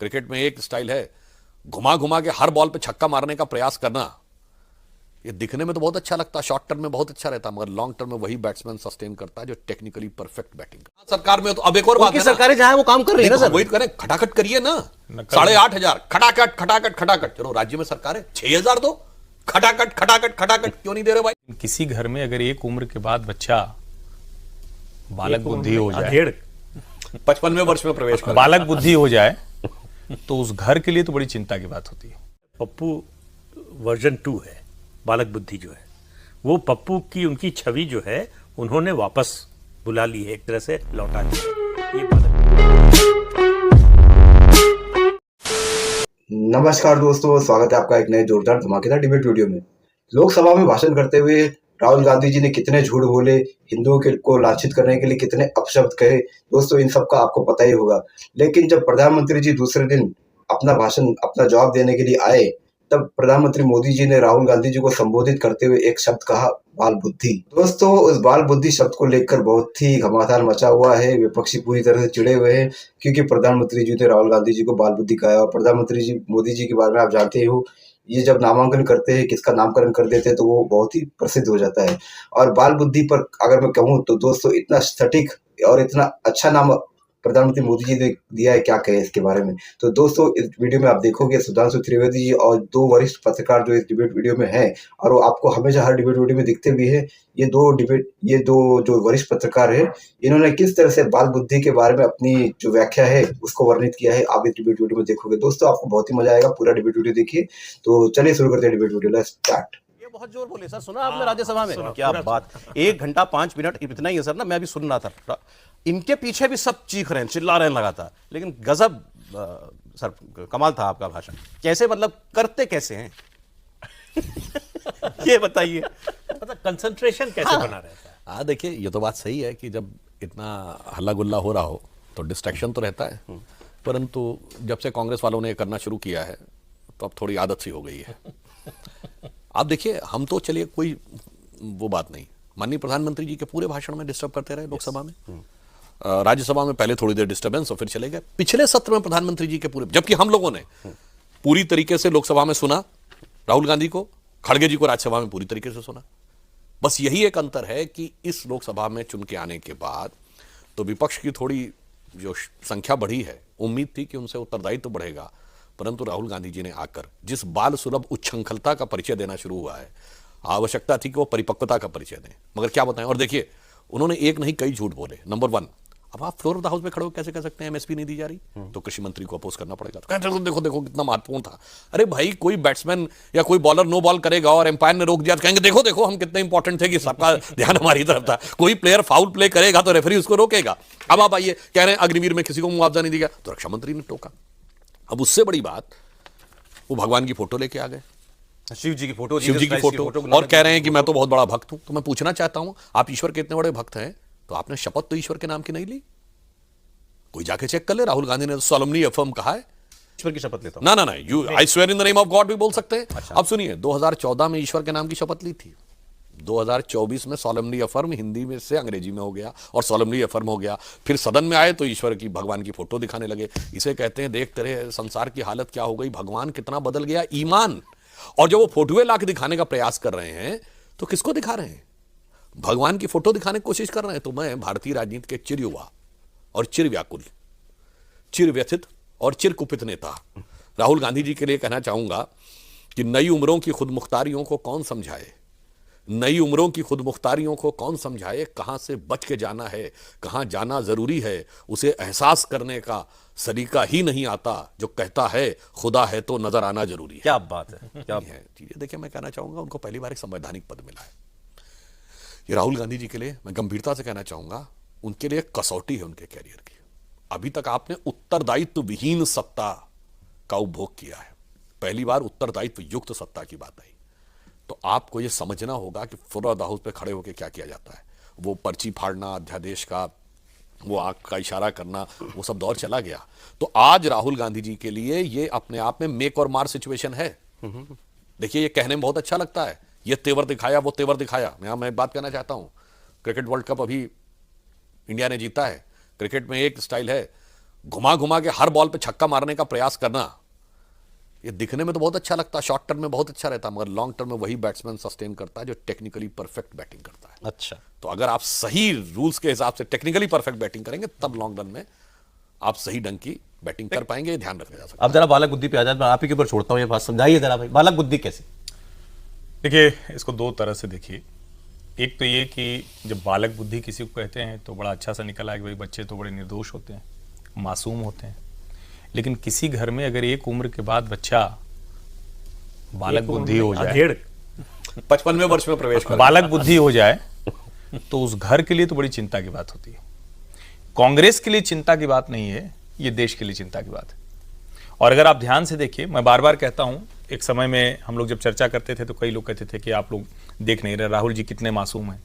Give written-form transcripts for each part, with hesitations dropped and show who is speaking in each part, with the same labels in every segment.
Speaker 1: Cricket में एक style है, घुमा घुमा के हर बॉल पे छक्का मारने का प्रयास करना। ये दिखने में तो बहुत अच्छा लगता है, शॉर्ट टर्म में बहुत अच्छा रहता है, मगर लॉन्ग टर्म में वही बैट्समैन सस्टेन करता है जो टेक्निकली परफेक्ट बैटिंग करता है। सरकार में तो अब एक और बात है ना,
Speaker 2: सरकारें जहां वो काम कर रही है ना सर,
Speaker 1: वही करें, खटाखट करिए ना, 8,500 खटाखट खटाखट खटाखट। चलो राज्य में सरकार है 6,000 दो, खटाखट खटाखट खटाखट क्यों नहीं दे रहे भाई?
Speaker 3: किसी घर में अगर एक उम्र के बाद बच्चा बालक बुद्धि हो जाए,
Speaker 1: 55वें वर्ष में प्रवेश कर
Speaker 3: बालक बुद्धि हो जाए, तो उस घर के लिए तो बड़ी चिंता की बात होती है।
Speaker 4: पप्पू वर्जन 2 है, बालक बुद्धि जो है वो पप्पू की उनकी छवि जो है उन्होंने वापस बुला ली है, एक तरह से लौटा ली है। ये बालक।
Speaker 5: नमस्कार दोस्तों, स्वागत है आपका एक नए जोरदार धमाकेदार डिबेट वीडियो में। लोकसभा में भाषण करते हुए राहुल गांधी जी ने कितने झूठ बोले, हिंदुओं के को लांछित करने के लिए कितने अपशब्द कहे, दोस्तों इन सब का आपको पता ही होगा। लेकिन जब प्रधानमंत्री जी दूसरे दिन अपना जवाब देने के लिए आए, तब प्रधानमंत्री मोदी जी ने राहुल गांधी जी को संबोधित करते हुए एक शब्द कहा, बाल बुद्धि। दोस्तों उस बाल बुद्धि शब्द को लेकर बहुत ही घमासान मचा हुआ है, विपक्षी पूरी तरह से चिढ़े हुए हैं, क्योंकि प्रधानमंत्री जी ने राहुल गांधी जी को बाल बुद्धि कहा। और प्रधानमंत्री जी मोदी जी के बारे में आप जानते ही हो, ये जब नामांकन करते हैं, किसका नामकरण कर देते हैं, तो वो बहुत ही प्रसिद्ध हो जाता है। और बाल बुद्धि पर अगर मैं कहूँ तो दोस्तों इतना सटीक और इतना अच्छा नाम प्रधानमंत्री मोदी जी ने दिया है, क्या कहे इसके बारे में। तो दोस्तों इस वीडियो में आप देखोगे सुधांशु त्रिवेदी जी और दो वरिष्ठ पत्रकार जो इस डिबेट वीडियो में हैं, और वो आपको हमेशा हर डिबेट वीडियो में दिखते भी है। ये दो जो वरिष्ठ पत्रकार है, इन्होंने किस तरह से बाल बुद्धि के बारे में अपनी जो व्याख्या है उसको वर्णित किया है, आप इस डिबेट वीडियो में देखोगे। दोस्तों आपको बहुत ही मजा आएगा, पूरा डिबेट वीडियो देखिए। तो चलिए शुरू करते हैं डिबेट वीडियो, लेट्स स्टार्ट।
Speaker 2: बहुत जोर बोले सर, सुना आपने राज्यसभा में? क्या बात, 1 घंटा 5 मिनट इतना ही है सर ना, मैं भी सुन रहा था। इनके पीछे भी सब चीख रहे हैं, चिल्ला रहे हैं लगातार, लेकिन गजब सर, कमाल था आपका भाषण। कैसे, मतलब करते कैसे हैं? ये बताइए,
Speaker 4: मतलब कंसंट्रेशन कैसे बना रहता है?
Speaker 1: हाँ देखिए, ये तो बात सही है कि जब इतना हल्ला गुल्ला हो रहा हो तो डिस्ट्रैक्शन तो रहता है, परंतु जब से कांग्रेस वालों ने करना शुरू किया है तो अब थोड़ी आदत सी हो गई है। आप देखिए, हम तो चलिए कोई वो बात नहीं, माननीय प्रधानमंत्री जी के पूरे भाषण में डिस्टर्ब करते रहे लोकसभा में, राज्यसभा में पहले थोड़ी देर डिस्टर्बेंस और फिर चले गए। पिछले सत्र में प्रधानमंत्री जी के पूरे, जबकि हम लोगों ने पूरी तरीके से लोकसभा में सुना राहुल गांधी को, खड़गे जी को राज्यसभा में पूरी तरीके से सुना। बस यही एक अंतर है कि इस लोकसभा में चुन के आने के बाद तो विपक्ष की थोड़ी जो संख्या बढ़ी है, उम्मीद थी कि उनसे उत्तरदायित्व तो बढ़ेगा, परंतु राहुल गांधी जी ने आकर जिस बाल सुलभ उच्छृंखलता का परिचय देना शुरू हुआ है, आवश्यकता थी कि वो परिपक्वता का परिचय दें, मगर क्या बताएं। और देखिए, उन्होंने एक नहीं कई झूठ बोले। नंबर 1, अब आप फ्लोर ऑफ द हाउस में खड़े हो कैसे कह सकते हैं एमएसपी नहीं दी जा रही, तो कृषि मंत्री को अपोज करना पड़ेगा। तो कहते देखो देखो कितना महत्वपूर्ण था। अरे भाई, कोई बैट्समैन या कोई बॉलर नो बॉल करेगा और एम्पायर ने रोक दिया तो कहेंगे देखो देखो हम कितने इंपॉर्टेंट थे कि सबका ध्यान हमारी तरफ था। कोई प्लेयर फाउल प्ले करेगा तो रेफरी उसको रोकेगा। अब आप आइए, कह रहे हैं अग्निवीर में किसी को मुआवजा नहीं दिया, तो रक्षा मंत्री ने टोका। अब उससे बड़ी बात, वो भगवान की फोटो लेके आ गए,
Speaker 2: शिव जी की फोटो,
Speaker 1: और कह रहे हैं कि मैं तो बहुत बड़ा भक्त हूं। तो मैं पूछना चाहता हूं, आप ईश्वर के इतने बड़े भक्त हैं तो आपने शपथ तो ईश्वर के नाम की नहीं ली? कोई जाके चेक कर ले, राहुल गांधी ने सोलमली अफर्म कहा है
Speaker 2: ईश्वर की शपथ लेता हूं।
Speaker 1: ना, you I swear in the name of God भी बोल सकते हैं। अच्छा। अब सुनिए, 2014 में ईश्वर के नाम की शपथ ली थी, 2024 में सोलमली अफर्म हिंदी में से अंग्रेजी में हो गया और सोलमली अफर्म हो गया। फिर सदन में आए तो ईश्वर की, भगवान की फोटो दिखाने लगे। इसे कहते हैं देख तेरे संसार की हालत क्या हो गई, भगवान कितना बदल गया, ईमान। और जब वो फोटोए ला के दिखाने का प्रयास कर रहे हैं तो किसको दिखा रहे हैं? भगवान की फोटो दिखाने की कोशिश कर रहे हैं। तो मैं भारतीय राजनीति के चिर युवा और चिर व्याकुल, चिर व्यथित और चिर कुपित नेता राहुल गांधी जी के लिए कहना चाहूंगा कि नई उम्रों की खुदमुख्तारियों को कौन समझाए, नई उम्रों की खुदमुख्तारियों को कौन समझाए, कहां से बच के जाना है, कहां जाना जरूरी है, उसे एहसास करने का सलीका ही नहीं आता। जो कहता है खुदा है तो नजर आना जरूरी है।
Speaker 2: क्या बात है, क्या
Speaker 1: है। देखिए, मैं कहना चाहूंगा उनको पहली बार एक संवैधानिक पद मिला है। ये राहुल गांधी जी के लिए मैं गंभीरता से कहना चाहूंगा, उनके लिए कसौटी है उनके कैरियर की। अभी तक आपने उत्तरदायित्व विहीन सत्ता का उपभोग किया है, पहली बार उत्तरदायित्व युक्त सत्ता की बात आई। तो आपको यह समझना होगा कि फ्लोर ऑफ द हाउस पे खड़े होकर क्या किया जाता है। वो पर्ची फाड़ना, अध्यादेश का वो आंख का इशारा करना, वो सब दौर चला गया। तो आज राहुल गांधी जी के लिए ये अपने आप में मेक और मार सिचुएशन है। देखिए, ये कहने में बहुत अच्छा लगता है, ये तेवर दिखाया, वो तेवर दिखाया। मैं एक बात कहना चाहता हूं, क्रिकेट वर्ल्ड कप अभी इंडिया ने जीता है। क्रिकेट में एक स्टाइल है, घुमा घुमा के हर बॉल पे छक्का मारने का प्रयास करना, ये दिखने में तो बहुत अच्छा लगता है, शॉर्ट टर्म में बहुत अच्छा रहता है, मगर लॉन्ग टर्म में वही बैट्समैन सस्टेन करता है जो टेक्निकली परफेक्ट बैटिंग करता है।
Speaker 2: अच्छा,
Speaker 1: तो अगर आप सही रूल्स के हिसाब से टेक्निकली परफेक्ट बैटिंग करेंगे तब लॉन्ग रन में आप सही ढंग की बैटिंग कर पाएंगे, ये ध्यान रखा जा सकता है।
Speaker 2: अब जरा बालक बुद्धि पे आ जाए, मैं आप ही के ऊपर छोड़ता हूँ ये बात, समझाइए जरा भाई, बालक बुद्धि कैसे?
Speaker 3: देखिए, इसको दो तरह से देखिए। एक तो ये कि जब बालक बुद्धि किसी को कहते हैं तो बड़ा अच्छा सा निकला है कि भाई बच्चे तो बड़े निर्दोष होते हैं, मासूम होते हैं। लेकिन किसी घर में अगर एक उम्र के बाद बच्चा बालक बुद्धि हो जाए,
Speaker 1: 55वें वर्ष में प्रवेश कर
Speaker 3: बालक बुद्धि हो जाए, तो उस घर के लिए तो बड़ी चिंता की बात होती है। कांग्रेस के लिए चिंता की बात नहीं है, ये देश के लिए चिंता की बात है। और अगर आप ध्यान से देखिए, मैं बार बार कहता हूं, एक समय में हम लोग जब चर्चा करते थे तो कई लोग कहते थे कि आप लोग देख नहीं रहे, राहुल जी कितने मासूम हैं।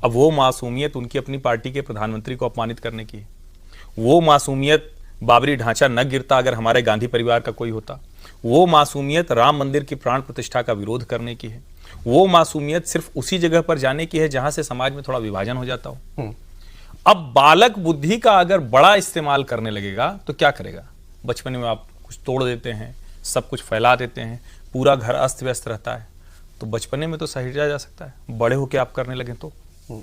Speaker 3: अब वो मासूमियत उनकी अपनी पार्टी के प्रधानमंत्री को अपमानित करने की है। वो मासूमियत बाबरी ढांचा न गिरता अगर हमारे गांधी परिवार का कोई होता। वो मासूमियत राम मंदिर की प्राण प्रतिष्ठा का विरोध करने की है। वो मासूमियत सिर्फ उसी जगह पर जाने की है जहां से समाज में थोड़ा विभाजन हो जाता हो। अब बालक बुद्धि का अगर बड़ा इस्तेमाल करने लगेगा तो क्या करेगा? बचपन में आप कुछ तोड़ देते हैं, सब कुछ फैला देते हैं, पूरा घर अस्त व्यस्त रहता है, तो बचपने में तो सहेजा जा सकता है, बड़े होके आप करने लगे तो।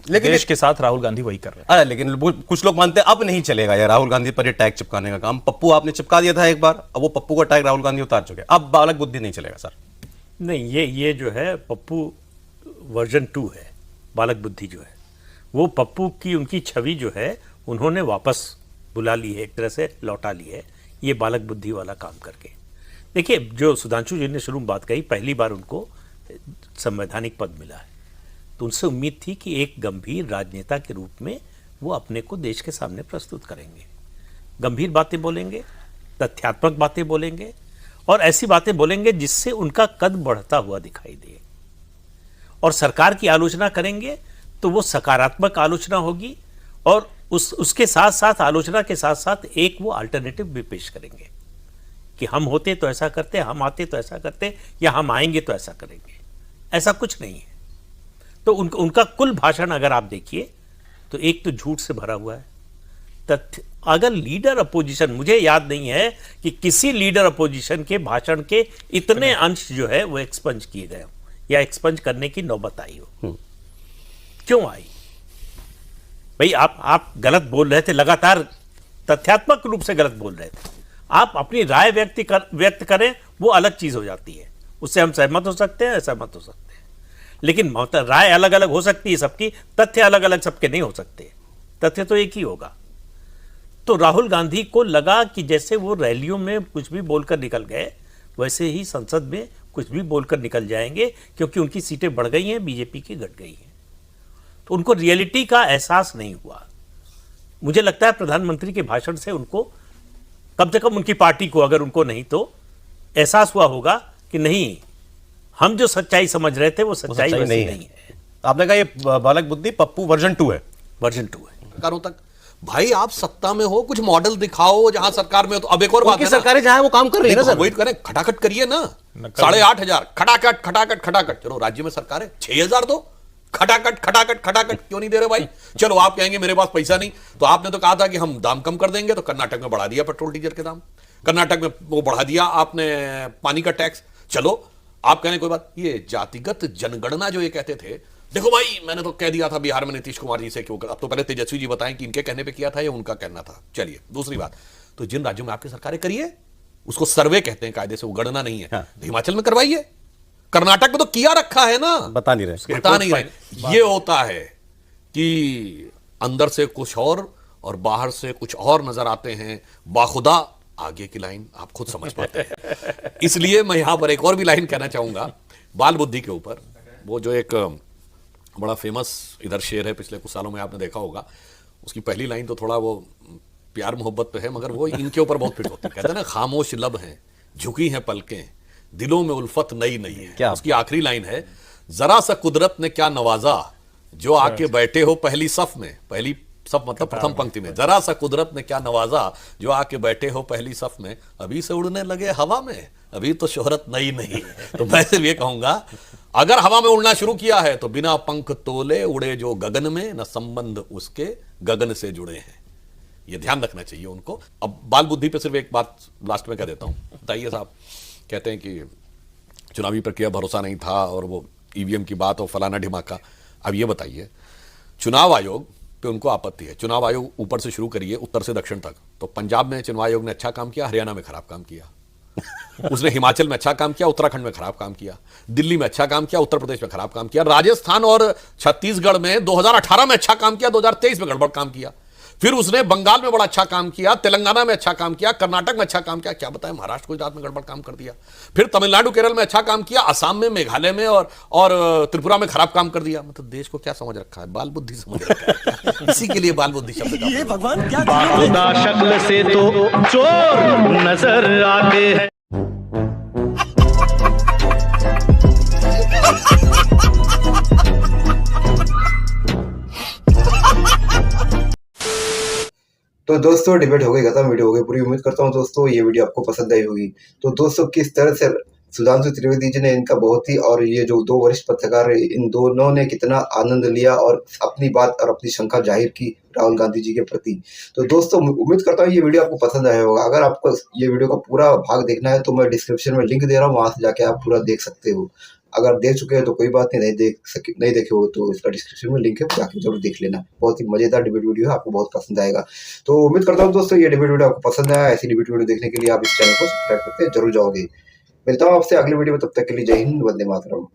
Speaker 3: लेकिन देश के साथ राहुल गांधी वही कर रहे हैं।
Speaker 2: अरे लेकिन कुछ लोग मानते हैं अब नहीं चलेगा यार राहुल गांधी पर ये टैग चिपकाने का काम। पप्पू आपने चिपका दिया था एक बार, अब वो पप्पू का टैग राहुल गांधी उतार चुके हैं, अब बालक बुद्धि नहीं चलेगा सर।
Speaker 4: नहीं, ये जो है पप्पू वर्जन 2 है। बालक बुद्धि जो है वो पप्पू की उनकी छवि जो है उन्होंने वापस बुला ली है, एक तरह से लौटा ली है, ये बालक बुद्धि वाला काम करके। देखिए, जो सुधांशु जी ने शुरू में बात कही, पहली बार उनको संवैधानिक पद मिला है, तो उनसे उम्मीद थी कि एक गंभीर राजनेता के रूप में वो अपने को देश के सामने प्रस्तुत करेंगे, गंभीर बातें बोलेंगे, तथ्यात्मक बातें बोलेंगे और ऐसी बातें बोलेंगे जिससे उनका कद बढ़ता हुआ दिखाई दे। और सरकार की आलोचना करेंगे तो वो सकारात्मक आलोचना होगी और उसके साथ साथ, आलोचना के साथ साथ एक वो अल्टरनेटिव भी पेश करेंगे कि हम होते तो ऐसा करते, हम आते तो ऐसा करते, या हम आएंगे तो ऐसा करेंगे। ऐसा कुछ नहीं है। तो उनका कुल भाषण अगर आप देखिए तो एक तो झूठ से भरा हुआ है, तथ्य। अगर लीडर अपोजिशन, मुझे याद नहीं है कि किसी लीडर अपोजिशन के भाषण के इतने अंश जो है वो एक्सपंज किए गए हो या एक्सपंज करने की नौबत आई हो। क्यों आई भाई? आप गलत बोल रहे थे, लगातार तथ्यात्मक रूप से गलत बोल रहे थे। आप अपनी राय व्यक्त करें, वो अलग चीज हो जाती है, उससे हम सहमत हो सकते हैं, असहमत हो सकते हैं, लेकिन राय अलग अलग हो सकती है सबकी, तथ्य अलग अलग सबके नहीं हो सकते, तथ्य तो एक ही होगा। तो राहुल गांधी को लगा कि जैसे वो रैलियों में कुछ भी बोलकर निकल गए, वैसे ही संसद में कुछ भी बोलकर निकल जाएंगे, क्योंकि उनकी सीटें बढ़ गई हैं, बीजेपी की घट गई हैं। तो उनको रियलिटी का एहसास नहीं हुआ। मुझे लगता है प्रधानमंत्री के भाषण से उनको, कम से कम उनकी पार्टी को, अगर उनको नहीं तो एहसास हुआ होगा कि नहीं, हम जो सच्चाई समझ रहे थे वो सच्चाई नहीं है।
Speaker 2: आपने कहा ये बालक बुद्धि पप्पू वर्जन 2 है।
Speaker 4: वर्जन 2 है।
Speaker 1: सरकारों तक भाई आप सत्ता में हो, कुछ मॉडल दिखाओ जहां सरकार में हो। तो अब एक और बात है ना,
Speaker 2: सरकारें जहां वो काम कर रही है ना सर,
Speaker 1: वही करें, खटाखट करिए ना। 8,500 खटाखट खटाखट खटाखट। चलो राज्य में सरकार है, 6,000 दो, खटाखट खटाखट खटाखट क्यों नहीं दे रहे भाई? चलो आप कहेंगे मेरे पास पैसा नहीं, तो आपने तो कहा था कि हम दाम कम कर देंगे, तो कर्नाटक में बढ़ा दिया पेट्रोल डीजल के दाम, कर्नाटक में वो बढ़ा दिया आपने पानी का टैक्स। चलो आप कहने कोई बात, ये जातिगत जनगणना जो ये कहते थे, देखो भाई मैंने तो कह दिया था बिहार में नीतीश कुमार जी से क्यों कर, अब तो पहले तेजस्वी जी बताएं कि इनके कहने पे किया था या उनका कहना था। चलिए दूसरी बात, तो जिन राज्यों में आपकी सरकारें करिए, उसको सर्वे कहते हैं कायदे से, वो गणना नहीं है। तो हिमाचल में करवाइए, कर्नाटक में तो किया रखा है ना,
Speaker 2: बता नहीं रहे।
Speaker 1: ये होता है कि अंदर से कुछ और बाहर से कुछ और नजर आते हैं। बाखुदा आगे की लाइन आप खुद समझ पाते हैं। इसलिए मैं यहां पर एक और भी लाइन कहना चाहूंगा बाल बुद्धि के ऊपर। वो जो एक बड़ा फेमस इधर शेर है, पिछले कुछ सालों में आपने देखा होगा, उसकी पहली लाइन तो थोड़ा वो प्यार मोहब्बत पे है, मगर वो इनके ऊपर बहुत फिट होती है। कहते हैं ना, खामोश लब हैं, झुकी हैं पलकें, दिलों में उल्फत नई नई है। क्या उसकी आखिरी लाइन है, जरा सा कुदरत ने क्या नवाजा, जो आके बैठे हो पहली सफ में, पहली सफ मतलब प्रथम पंक्ति में, जरा सा कुदरत ने क्या नवाजा, जो आके बैठे हो पहली सफ में, अभी से उड़ने लगे हवा में, अभी तो शोहरत नई नहीं। तो मैं सिर्फ ये कहूंगा, अगर हवा में उड़ना शुरू किया है तो बिना पंख तोले उड़े जो गगन में, न संबंध उसके गगन से जुड़े हैं। ये ध्यान रखना चाहिए उनको। अब बाल बुद्धि पे सिर्फ एक बात लास्ट में कह देता हूँ। बताइए साहब, कहते हैं कि चुनावी प्रक्रिया भरोसा नहीं था और वो ईवीएम की बात और फलाना ढिमाका। अब ये बताइए, चुनाव आयोग पे उनको आपत्ति है। चुनाव आयोग ऊपर से शुरू करिए उत्तर से दक्षिण तक, तो पंजाब में चुनाव आयोग ने अच्छा काम किया, हरियाणा में खराब काम किया। उसने हिमाचल में अच्छा काम किया, उत्तराखंड में खराब काम किया। दिल्ली में अच्छा काम किया, उत्तर प्रदेश में खराब काम किया। राजस्थान और छत्तीसगढ़ में 2018 में अच्छा काम किया, 2023 में गड़बड़ काम किया। फिर उसने बंगाल में बड़ा अच्छा काम किया, तेलंगाना में अच्छा काम किया, कर्नाटक में अच्छा काम किया, क्या बताएं महाराष्ट्र गुजरात में गड़बड़ काम कर दिया। फिर तमिलनाडु केरल में अच्छा काम किया, असम में, मेघालय में और त्रिपुरा में खराब काम कर दिया। मतलब देश को क्या समझ रखा है? बाल बुद्धि समझ रखा है। इसी के लिए बाल बुद्धि शब्द का
Speaker 6: ये भगवान क्या
Speaker 7: खुदा शक्ल से तो चोर नजर आते हैं।
Speaker 5: तो दोस्तों डिबेट हो गई खत्म, वीडियो हो गई पूरी। उम्मीद करता हूँ दोस्तों ये वीडियो आपको पसंद आई होगी। तो दोस्तों किस तरह से सुधांशु त्रिवेदी जी ने इनका बहुत ही, और ये जो दो वरिष्ठ पत्रकार इन दोनों ने कितना आनंद लिया और अपनी बात और अपनी शंका जाहिर की राहुल गांधी जी के प्रति। तो दोस्तों उम्मीद करता हूँ ये वीडियो आपको पसंद आया होगा। अगर आपको ये वीडियो का पूरा भाग देखना है तो मैं डिस्क्रिप्शन में लिंक दे रहा हूँ, वहां से जाके आप पूरा देख सकते हो। अगर देख चुके हैं तो कोई बात नहीं, नहीं देखे हो तो इसका डिस्क्रिप्शन में लिंक है, जाके जरूर देख लेना। बहुत ही मजेदार डिबेट वीडियो है, आपको बहुत पसंद आएगा। तो उम्मीद करता हूँ दोस्तों ये डिबेट वीडियो आपको पसंद आया। ऐसी डिबेट वीडियो देखने के लिए आप इस चैनल को सब्सक्राइब करके जरूर जाओगे। मिलता हूँ आपसे अगली वीडियो में, तब तक के लिए जय हिंद, वंदे मातरम।